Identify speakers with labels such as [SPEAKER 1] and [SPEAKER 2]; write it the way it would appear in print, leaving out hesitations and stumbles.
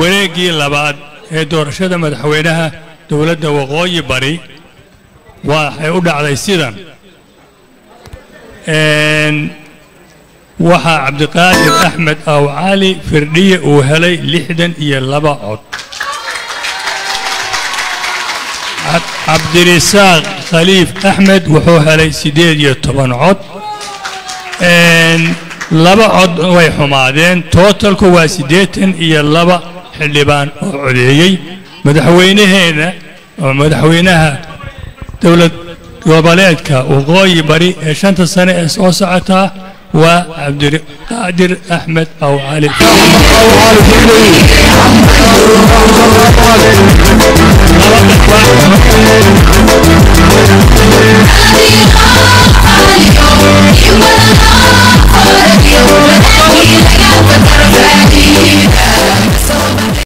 [SPEAKER 1] wareegii labaad ee doorashada madaxweynaha dowladda waqooyi bari waxay u dhacday sidan waxaa cabdiqaadir axmed aw cali firdhiye uu helay 62 cod cabdirisaaq khaliif axmed wuxuu helay 18 cod laba cod way xumaadeen totalku waa 82 xildhibaan oo codeeyay madaxweynaha dowlad goboleedka waqooyi bari ee 5 sano ee soo socota waa cabdiqaadir axmed aw cali